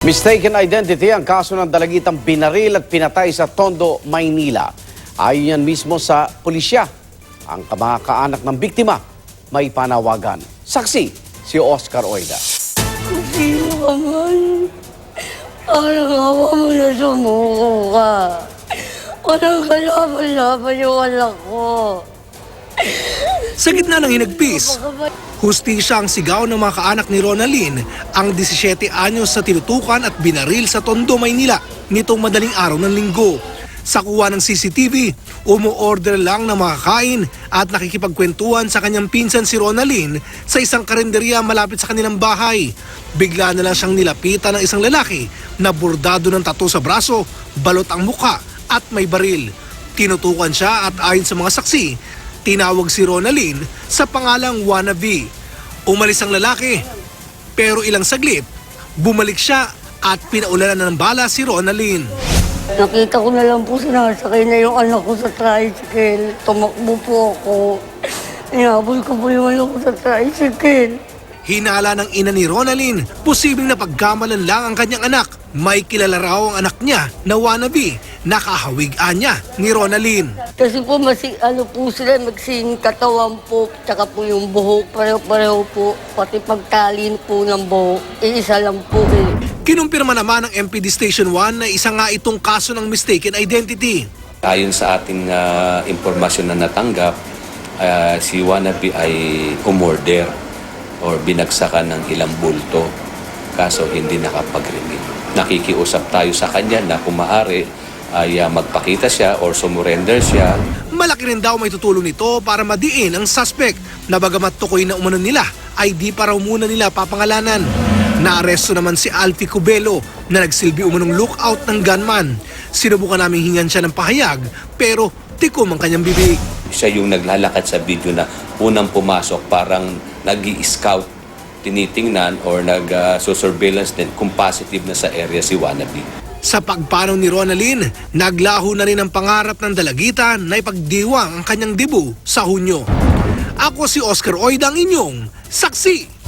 Mistaken identity ang kaso ng dalagitang binaril at pinatay sa Tondo, Maynila. Ayon yan mismo sa pulisya. Ang kamag-anak ng biktima may panawagan. Saksi si Oscar Oida. Kung sino ka man, parang awa mo na sumuko ka. Walang kalaban-laban yung anak ko. Sa gitna ng hinagpis, hustisya ang sigaw ng mga kaanak ni Ronalyn, ang 17 anyos sa tinutukan at binaril sa Tondo, Maynila nitong madaling araw ng linggo. Sa kuha ng CCTV, umu-order lang ng mga kain at nakikipagkwentuhan sa kanyang pinsan si Ronalyn sa isang karinderya malapit sa kanilang bahay. Bigla na lang siyang nilapitan ng isang lalaki na bordado ng tattoo sa braso, balot ang mukha at may baril. Tinutukan siya at ayon sa mga saksi, tinawag si Ronalyn sa pangalang Wannabe. Umalis ang lalaki, pero ilang saglit, bumalik siya at pinaulanan ng bala si Ronalyn. Nakita ko na lang po sinasakay na yung anak ko sa tricycle. Tumakbo po ako. Inabol ko po yung anak ko sa tricycle. Hinala ng ina ni Ronalyn, posibleng napagkamalan lang ang kanyang anak. May kilala raw ang anak niya na Wannabe, nakahawig-an niya ni Ronalyn. Kasi po po sila magsing katawan po, tsaka po yung buhok, pareho-pareho po. Pati pagtalin po ng buhok, iisa lang po eh. Kinumpirma naman ng MPD Station 1 na isa nga itong kaso ng mistaken identity. Ayon sa ating impormasyon na natanggap, si Wannabe ay umorder or binagsakan ng ilang bulto, kaso hindi nakapag-remain. Nakikiusap tayo sa kanya na kung maaari ay magpakita siya or sumurrender siya. Malaki rin daw may tutulong nito para madiin ang suspect na bagamat tukoy na umano nila ay di pa raw muna nila papangalanan. Naaresto naman si Alfie Cubelo na nagsilbi umanong lookout ng gunman. Sinubukan naming hingan siya ng pahayag pero tikom ang kanyang bibig. Siya yung naglalakad sa video na unang pumasok, parang nag-i-scout, tinitingnan or nag-surveillance din kung positive na sa area si Wannabe. Sa pagpanaw ni Ronalyn, naglaho na rin ang pangarap ng dalagitan na ipagdiwang ang kanyang debu sa Hunyo. Ako si Oscar Oida, ang inyong saksi.